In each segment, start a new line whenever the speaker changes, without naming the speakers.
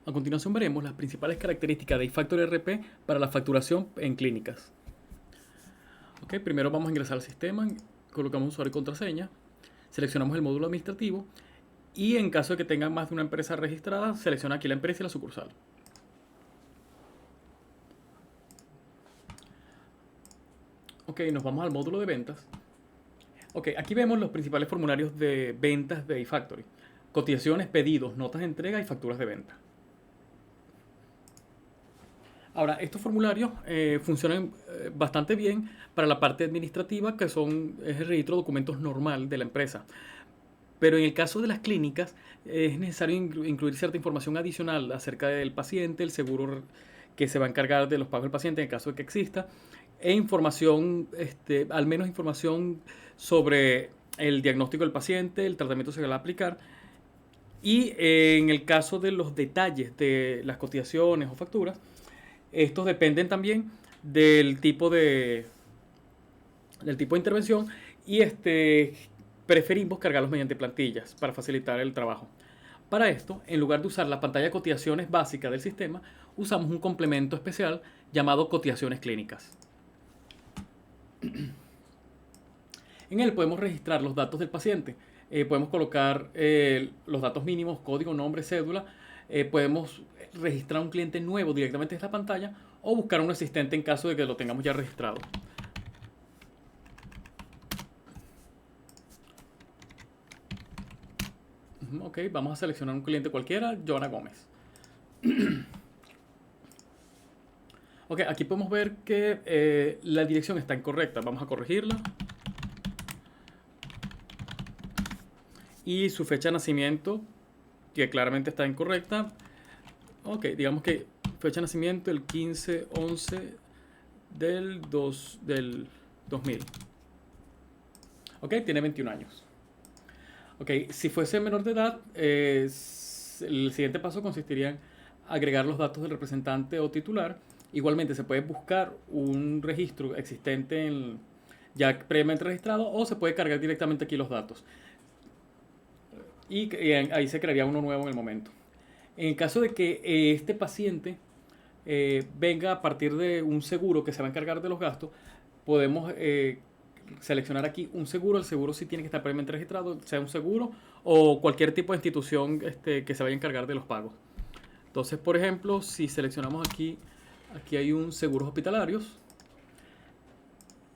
A continuación veremos las principales características de iFactory RP para la facturación en clínicas. Ok, primero vamos a ingresar al sistema, colocamos usuario y contraseña, seleccionamos el módulo administrativo y en caso de que tengan más de una empresa registrada, selecciona aquí la empresa y la sucursal. Ok, nos vamos al módulo de ventas. Ok, aquí vemos los principales formularios de ventas de iFactory. Cotizaciones, pedidos, notas de entrega y facturas de venta. Ahora, estos formularios funcionan bastante bien para la parte administrativa, que es el registro de documentos normal de la empresa. Pero en el caso de las clínicas, es necesario incluir cierta información adicional acerca del paciente, el seguro que se va a encargar de los pagos del paciente en el caso de que exista, e información, al menos información sobre el diagnóstico del paciente, el tratamiento que se le va a aplicar. Y en el caso de los detalles de las cotizaciones o facturas, estos dependen también del tipo de intervención y preferimos cargarlos mediante plantillas para facilitar el trabajo. Para esto, en lugar de usar la pantalla de cotizaciones básica del sistema, usamos un complemento especial llamado cotizaciones clínicas. En él podemos registrar los datos del paciente, podemos colocar los datos mínimos, código, nombre, cédula, podemos registrar un cliente nuevo directamente en esta pantalla o buscar un asistente en caso de que lo tengamos ya registrado. Ok, vamos a seleccionar un cliente cualquiera, Joana Gómez. Ok, aquí podemos ver que la dirección está incorrecta. Vamos a corregirla. Y su fecha de nacimiento, que claramente está incorrecta. Ok, digamos que fecha de nacimiento el 15/11 del 2000. Ok, tiene 21 años. Ok, si fuese menor de edad, el siguiente paso consistiría en agregar los datos del representante o titular. Igualmente se puede buscar un registro existente ya previamente registrado o se puede cargar directamente aquí los datos. Y ahí se crearía uno nuevo en el momento. En el caso de que este paciente venga a partir de un seguro que se va a encargar de los gastos, podemos seleccionar aquí un seguro. El seguro sí tiene que estar previamente registrado, sea un seguro o cualquier tipo de institución que se vaya a encargar de los pagos. Entonces, por ejemplo, si seleccionamos aquí hay un seguros hospitalarios.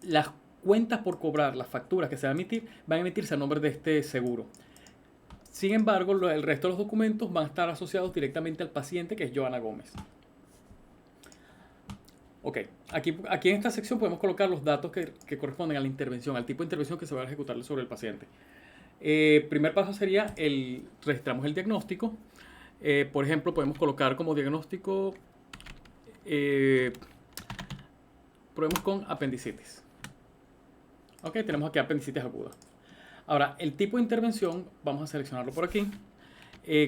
Las cuentas por cobrar, las facturas que se van a emitir, van a emitirse a nombre de este seguro. Sin embargo, el resto de los documentos van a estar asociados directamente al paciente, que es Joana Gómez. Ok, aquí en esta sección podemos colocar los datos que corresponden a la intervención, al tipo de intervención que se va a ejecutar sobre el paciente. Primer paso sería registramos el diagnóstico. Por ejemplo, podemos colocar como diagnóstico problemas con apendicitis. Ok, tenemos aquí apendicitis aguda. Ahora, el tipo de intervención, vamos a seleccionarlo por aquí.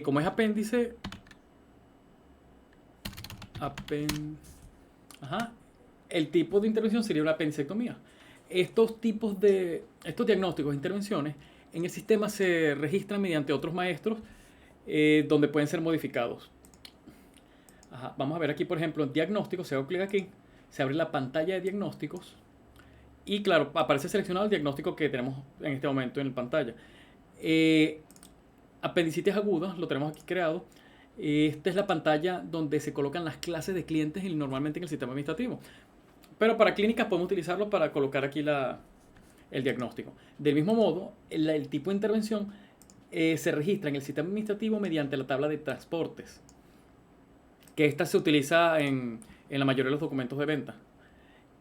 Como es apéndice, el tipo de intervención sería una apendicectomía. Estos diagnósticos e intervenciones en el sistema se registran mediante otros maestros donde pueden ser modificados. Vamos a ver aquí, por ejemplo, en diagnóstico, si hago clic aquí, se abre la pantalla de diagnósticos y claro, aparece seleccionado el diagnóstico que tenemos en este momento en la pantalla. Apendicitis aguda, lo tenemos aquí creado. Esta es la pantalla donde se colocan las clases de clientes normalmente en el sistema administrativo. Pero para clínicas podemos utilizarlo para colocar aquí el diagnóstico. Del mismo modo, el tipo de intervención se registra en el sistema administrativo mediante la tabla de transportes, que esta se utiliza en la mayoría de los documentos de venta.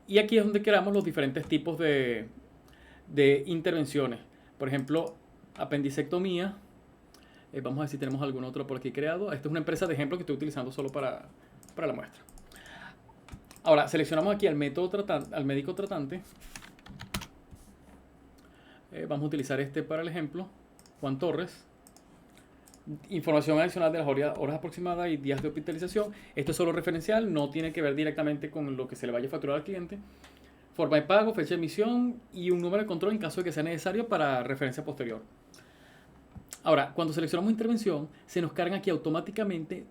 Y aquí es donde creamos los diferentes tipos de intervenciones. Por ejemplo, apendicectomía. Vamos a ver si tenemos algún otro por aquí creado. Esta es una empresa de ejemplo que estoy utilizando solo para la muestra. Ahora, seleccionamos aquí al médico tratante. Vamos a utilizar este para el ejemplo. Juan Torres. Información adicional de las horas aproximadas y días de hospitalización. Esto es solo referencial, no tiene que ver directamente con lo que se le vaya a facturar al cliente. Forma de pago, fecha de emisión y un número de control en caso de que sea necesario para referencia posterior. Ahora, cuando seleccionamos intervención, se nos cargan aquí automáticamente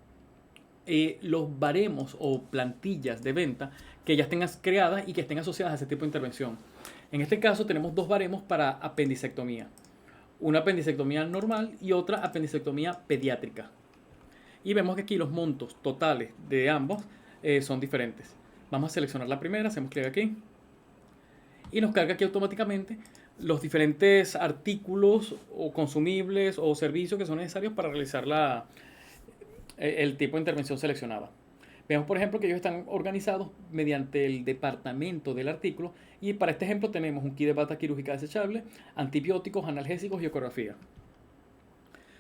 los baremos o plantillas de venta que ya estén creadas y que estén asociadas a ese tipo de intervención. En este caso tenemos dos baremos para apendicectomía. Una apendicectomía normal y otra apendicectomía pediátrica. Y vemos que aquí los montos totales de ambos son diferentes. Vamos a seleccionar la primera, hacemos clic aquí. Y nos carga aquí automáticamente los diferentes artículos o consumibles o servicios que son necesarios para realizar el tipo de intervención seleccionada. Vemos, por ejemplo, que ellos están organizados mediante el departamento del artículo y para este ejemplo tenemos un kit de bata quirúrgica desechable, antibióticos, analgésicos y ecografía.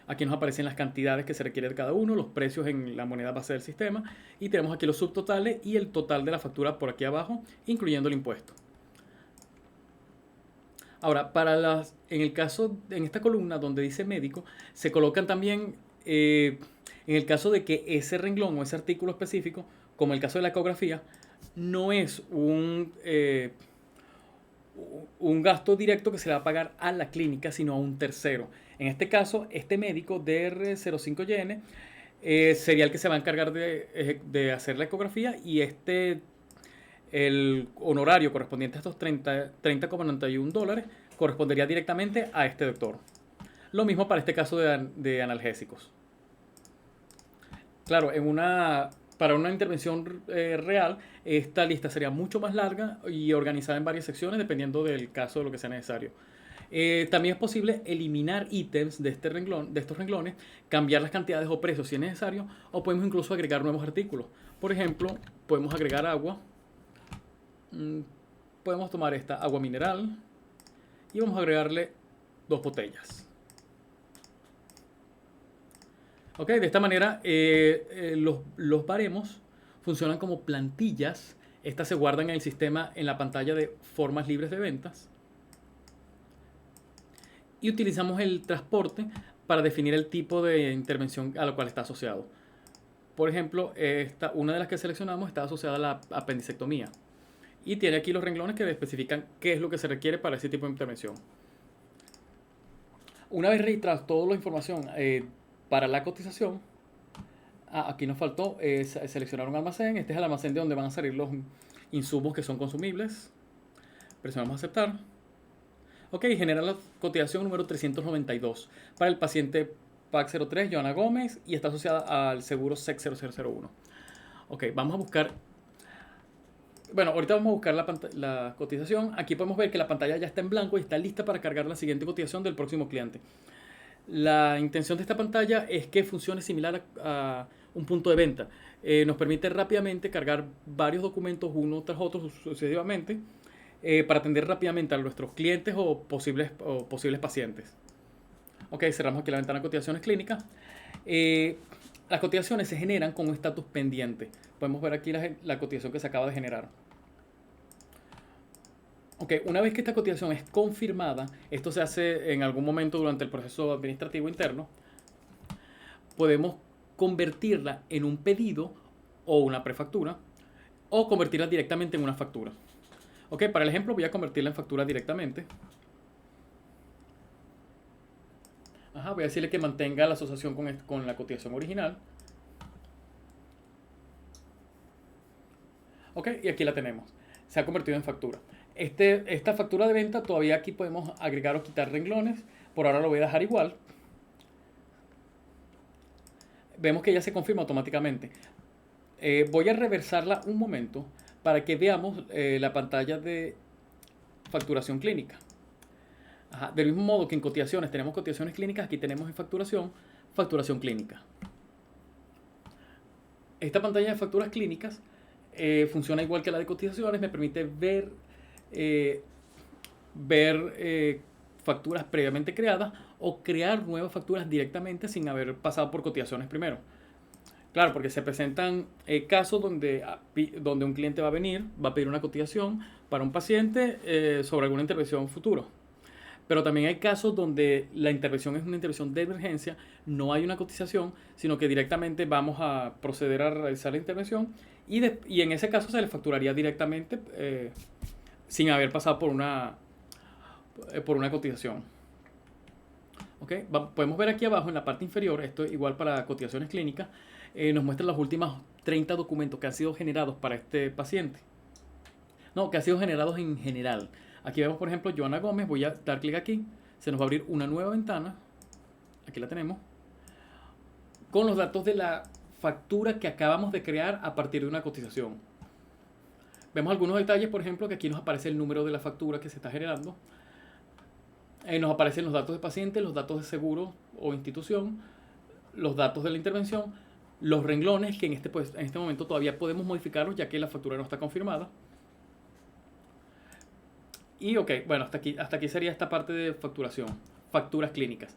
Aquí nos aparecen las cantidades que se requiere de cada uno, los precios en la moneda base del sistema y tenemos aquí los subtotales y el total de la factura por aquí abajo, incluyendo el impuesto. Ahora, en el caso, en esta columna donde dice médico, se colocan también, en el caso de que ese renglón o ese artículo específico, como el caso de la ecografía, no es un gasto directo que se le va a pagar a la clínica, sino a un tercero. En este caso, este médico DR05YN sería el que se va a encargar de hacer la ecografía y el honorario correspondiente a estos 30,91 dólares correspondería directamente a este doctor. Lo mismo para este caso de analgésicos. Claro, para una intervención real, esta lista sería mucho más larga y organizada en varias secciones dependiendo del caso de lo que sea necesario. También es posible eliminar ítems de estos renglones, cambiar las cantidades o precios si es necesario, o podemos incluso agregar nuevos artículos. Por ejemplo, podemos agregar agua. Podemos tomar esta agua mineral y vamos a agregarle 2 botellas. Ok, de esta manera los baremos funcionan como plantillas. Estas se guardan en el sistema en la pantalla de formas libres de ventas. Y utilizamos el transporte para definir el tipo de intervención a la cual está asociado. Por ejemplo, una de las que seleccionamos está asociada a la apendicectomía. Y tiene aquí los renglones que especifican qué es lo que se requiere para ese tipo de intervención. Una vez registrada toda la información para la cotización, aquí nos faltó seleccionar un almacén. Este es el almacén de donde van a salir los insumos que son consumibles. Presionamos aceptar. Ok, genera la cotización número 392 para el paciente PAC 03, Joana Gómez, y está asociada al seguro SEC 0001. Ok, vamos a buscar. Bueno, ahorita vamos a buscar la cotización. Aquí podemos ver que la pantalla ya está en blanco y está lista para cargar la siguiente cotización del próximo cliente. La intención de esta pantalla es que funcione similar a un punto de venta. Nos permite rápidamente cargar varios documentos uno tras otro sucesivamente para atender rápidamente a nuestros clientes o posibles pacientes. Ok, cerramos aquí la ventana de cotizaciones clínicas. Las cotizaciones se generan con un estatus pendiente. Podemos ver aquí la cotización que se acaba de generar. Ok, una vez que esta cotización es confirmada, esto se hace en algún momento durante el proceso administrativo interno, podemos convertirla en un pedido o una prefactura o convertirla directamente en una factura. Ok, para el ejemplo voy a convertirla en factura directamente. Voy a decirle que mantenga la asociación con la cotización original. Ok, y aquí la tenemos. Se ha convertido en factura. Esta factura de venta todavía aquí podemos agregar o quitar renglones. Por ahora lo voy a dejar igual. Vemos que ya se confirma automáticamente. Voy a reversarla un momento para que veamos la pantalla de facturación clínica. Del mismo modo que en cotizaciones tenemos cotizaciones clínicas, aquí tenemos en facturación clínica. Esta pantalla de facturas clínicas funciona igual que la de cotizaciones, me permite ver facturas previamente creadas o crear nuevas facturas directamente sin haber pasado por cotizaciones primero. Claro, porque se presentan casos donde un cliente va a venir, va a pedir una cotización para un paciente sobre alguna intervención futuro. Pero también hay casos donde la intervención es una intervención de emergencia, no hay una cotización, sino que directamente vamos a proceder a realizar la intervención y en ese caso se le facturaría directamente sin haber pasado por una cotización. ¿Ok? Podemos ver aquí abajo en la parte inferior, esto es igual para cotizaciones clínicas, nos muestra los últimos 30 documentos que han sido generados para este paciente. No, que han sido generados en general. Aquí vemos, por ejemplo, Joana Gómez. Voy a dar clic aquí. Se nos va a abrir una nueva ventana. Aquí la tenemos. Con los datos de la factura que acabamos de crear a partir de una cotización. Vemos algunos detalles, por ejemplo, que aquí nos aparece el número de la factura que se está generando. Nos aparecen los datos de paciente, los datos de seguro o institución, los datos de la intervención, los renglones, que en este momento todavía podemos modificarlos ya que la factura no está confirmada. Y ok, bueno, hasta aquí sería esta parte de facturación, facturas clínicas.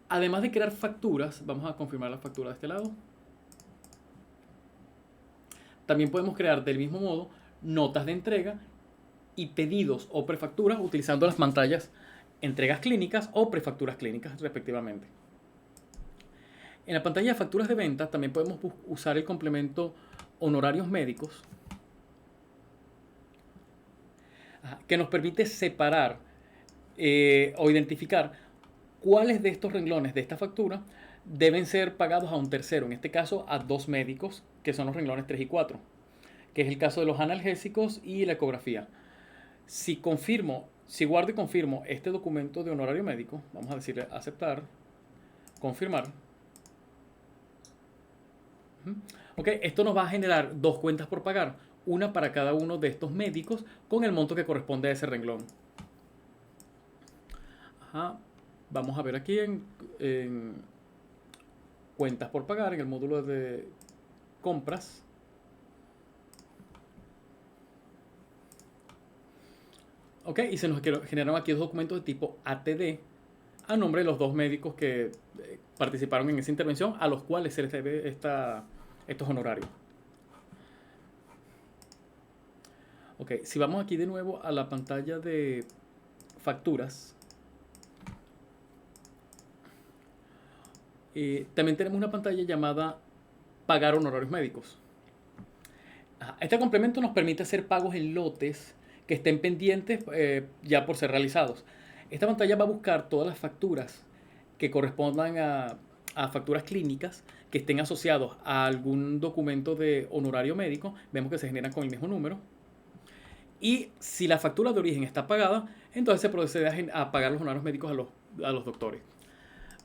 Además de crear facturas, vamos a confirmar la factura de este lado. También podemos crear del mismo modo notas de entrega y pedidos o prefacturas utilizando las pantallas entregas clínicas o prefacturas clínicas respectivamente. En la pantalla de facturas de venta también podemos usar el complemento honorarios médicos, que nos permite separar o identificar cuáles de estos renglones de esta factura deben ser pagados a un tercero, en este caso a dos médicos, que son los renglones 3 y 4, que es el caso de los analgésicos y la ecografía. Si guardo y confirmo este documento de honorario médico, vamos a decirle aceptar, confirmar. Ok, esto nos va a generar dos cuentas por pagar, una para cada uno de estos médicos con el monto que corresponde a ese renglón. Vamos a ver aquí en cuentas por pagar, en el módulo de compras. Ok, y se nos generaron aquí dos documentos de tipo ATD a nombre de los dos médicos que participaron en esa intervención, a los cuales se les debe estos honorarios. Ok, si vamos aquí de nuevo a la pantalla de facturas, también tenemos una pantalla llamada pagar honorarios médicos. Este complemento nos permite hacer pagos en lotes que estén pendientes ya por ser realizados. Esta pantalla va a buscar todas las facturas que correspondan a facturas clínicas que estén asociados a algún documento de honorario médico. Vemos que se generan con el mismo número. Y si la factura de origen está pagada, entonces se procede a pagar los honorarios médicos a los doctores.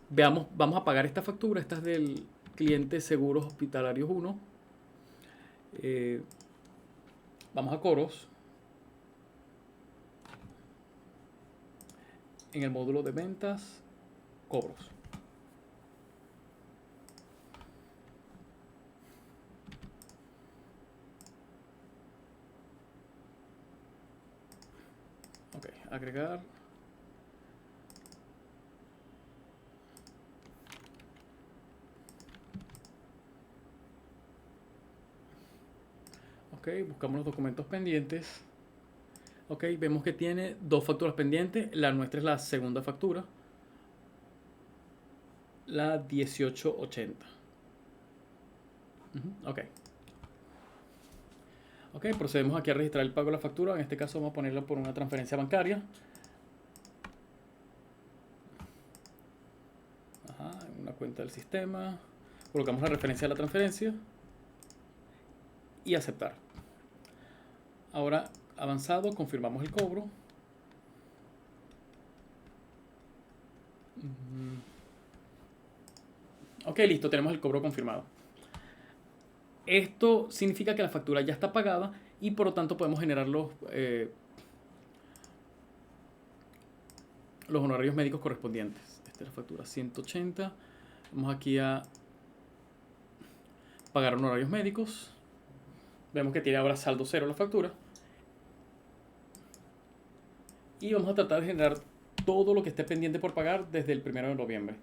Vamos a pagar esta factura. Esta es del cliente Seguros Hospitalarios 1. Vamos a Coros. En el módulo de ventas, cobros. Ok, agregar. Ok, buscamos los documentos pendientes. Ok, vemos que tiene dos facturas pendientes. La nuestra es la segunda factura, la 1880. Ok. Ok, procedemos aquí a registrar el pago de la factura. En este caso vamos a ponerlo por una transferencia bancaria. Una cuenta del sistema. Colocamos la referencia de la transferencia y aceptar. Ahora, avanzado, confirmamos el cobro. Ok, listo, tenemos el cobro confirmado. Esto significa que la factura ya está pagada y por lo tanto podemos generar los honorarios médicos correspondientes. Esta es la factura 180. Vamos aquí a pagar honorarios médicos. Vemos que tiene ahora saldo cero la factura. Y vamos a tratar de generar todo lo que esté pendiente por pagar desde el 1 de noviembre.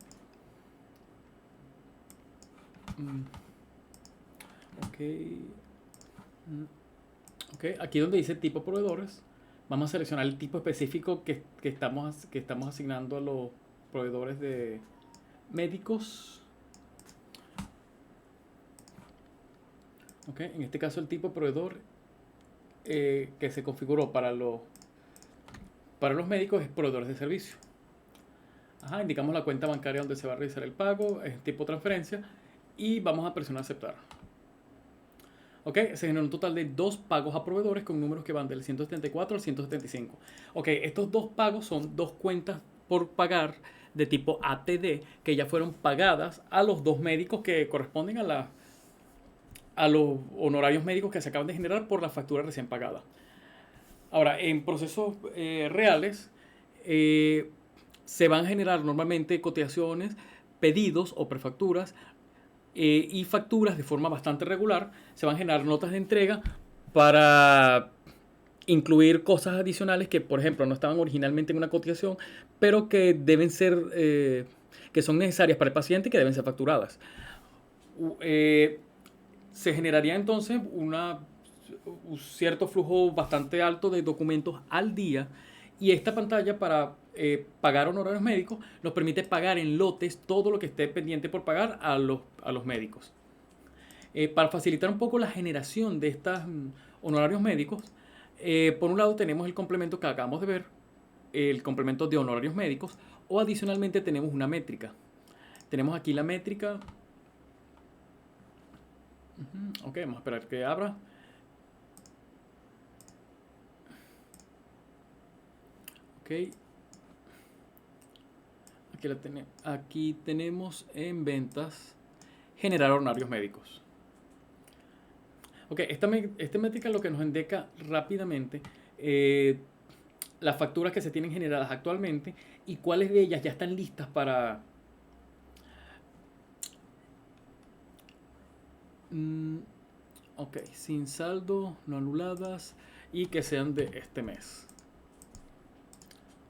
Ok, aquí donde dice tipo proveedores, vamos a seleccionar el tipo específico que estamos asignando a los proveedores de médicos. Ok, en este caso el tipo de proveedor que se configuró para los médicos es proveedores de servicio. Ajá, indicamos la cuenta bancaria donde se va a realizar el pago, es tipo transferencia, y vamos a presionar aceptar. Ok, se generó un total de 2 pagos a proveedores con números que van del 174 al 175. Ok, estos 2 pagos son 2 cuentas por pagar de tipo ATD que ya fueron pagadas a los 2 médicos que corresponden a los honorarios médicos que se acaban de generar por la factura recién pagada. Ahora, en procesos reales, eh, se van a generar normalmente cotizaciones, pedidos o prefacturas y facturas de forma bastante regular. Se van a generar notas de entrega para incluir cosas adicionales que, por ejemplo, no estaban originalmente en una cotización, pero que deben ser, que son necesarias para el paciente y que deben ser facturadas. Eh, Se generaría entonces un cierto flujo bastante alto de documentos al día, y esta pantalla para pagar honorarios médicos nos permite pagar en lotes todo lo que esté pendiente por pagar a los médicos. Para facilitar un poco la generación de estos honorarios médicos, por un lado tenemos el complemento que acabamos de ver, el complemento de honorarios médicos, o adicionalmente tenemos una métrica. Tenemos aquí la métrica. Ok, vamos a esperar que abra. Ok, aquí tenemos en ventas generar honorarios médicos. Ok, esta métrica lo que nos indica rápidamente las facturas que se tienen generadas actualmente y cuáles de ellas ya están listas para... ok, sin saldo, no anuladas y que sean de este mes.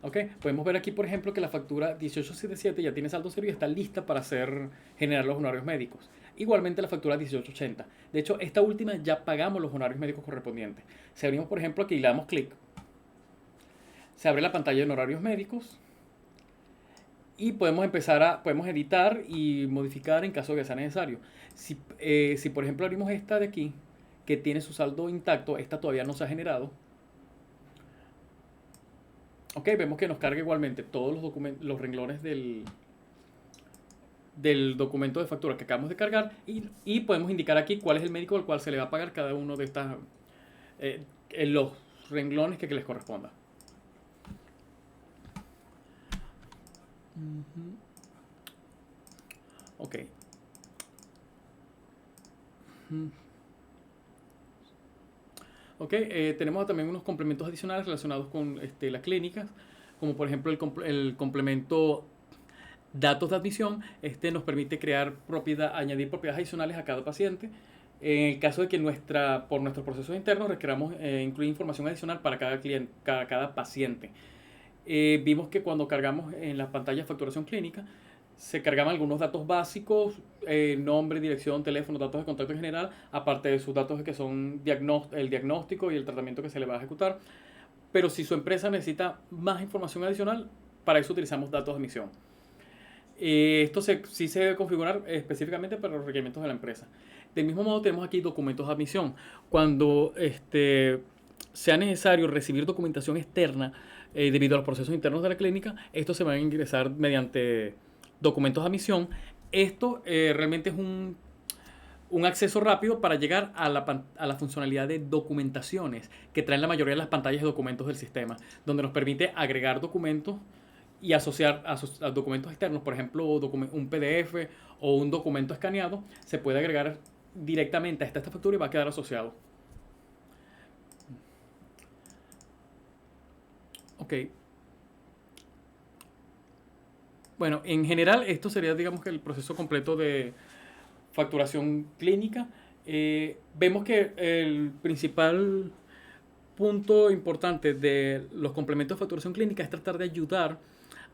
Ok, podemos ver aquí, por ejemplo, que la factura 1877 ya tiene saldo cero y está lista para generar los honorarios médicos. Igualmente la factura 1880. De hecho, esta última ya pagamos los honorarios médicos correspondientes. Si abrimos, por ejemplo, aquí y le damos clic, se abre la pantalla de honorarios médicos y podemos editar y modificar en caso de que sea necesario. Si por ejemplo abrimos esta de aquí, que tiene su saldo intacto, esta todavía no se ha generado. Ok, vemos que nos carga igualmente todos los renglones del documento de factura que acabamos de cargar, y podemos indicar aquí cuál es el médico al cual se le va a pagar cada uno de estas en los renglones que les corresponda. Ok. Ok, tenemos también unos complementos adicionales relacionados con las clínicas, como por ejemplo el complemento datos de admisión. Este nos permite añadir propiedades adicionales a cada paciente. En el caso de que por nuestros procesos internos requeramos incluir información adicional para cada cliente, cada paciente. Vimos que cuando cargamos en la pantalla de facturación clínica, se cargaban algunos datos básicos, nombre, dirección, teléfono, datos de contacto en general, aparte de sus datos que son el diagnóstico y el tratamiento que se le va a ejecutar. Pero si su empresa necesita más información adicional, para eso utilizamos datos de admisión. Esto sí se debe configurar específicamente para los requerimientos de la empresa. Del mismo modo tenemos aquí documentos de admisión. Cuando sea necesario recibir documentación externa debido a los procesos internos de la clínica, estos se van a ingresar mediante documentos de admisión. Esto realmente es un acceso rápido para llegar a la funcionalidad de documentaciones que traen la mayoría de las pantallas de documentos del sistema, donde nos permite agregar documentos y asociar a documentos externos, por ejemplo, un PDF o un documento escaneado, se puede agregar directamente a esta factura y va a quedar asociado. Ok. Bueno, en general esto sería, digamos, que el proceso completo de facturación clínica. Vemos que el principal punto importante de los complementos de facturación clínica es tratar de ayudar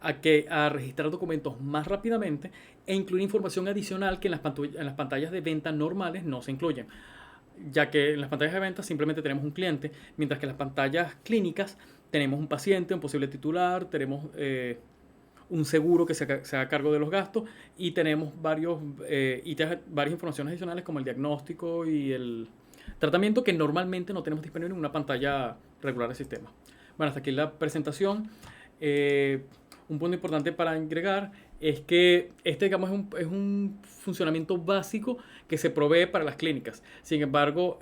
a registrar documentos más rápidamente e incluir información adicional que en las pantallas de venta normales no se incluyen, ya que en las pantallas de venta simplemente tenemos un cliente, mientras que en las pantallas clínicas tenemos un paciente, un posible titular, tenemos un seguro que se haga cargo de los gastos, y tenemos varias informaciones adicionales como el diagnóstico y el tratamiento que normalmente no tenemos disponible en una pantalla regular del sistema. Bueno, hasta aquí la presentación. un punto importante para agregar es que este, digamos, es un funcionamiento básico que se provee para las clínicas. Sin embargo,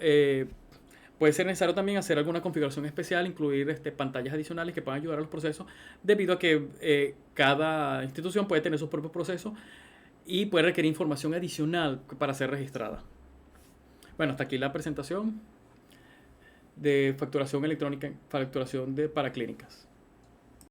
puede ser necesario también hacer alguna configuración especial, incluir pantallas adicionales que puedan ayudar a los procesos, debido a que cada institución puede tener sus propios procesos y puede requerir información adicional para ser registrada. Bueno, hasta aquí la presentación de facturación electrónica, para clínicas.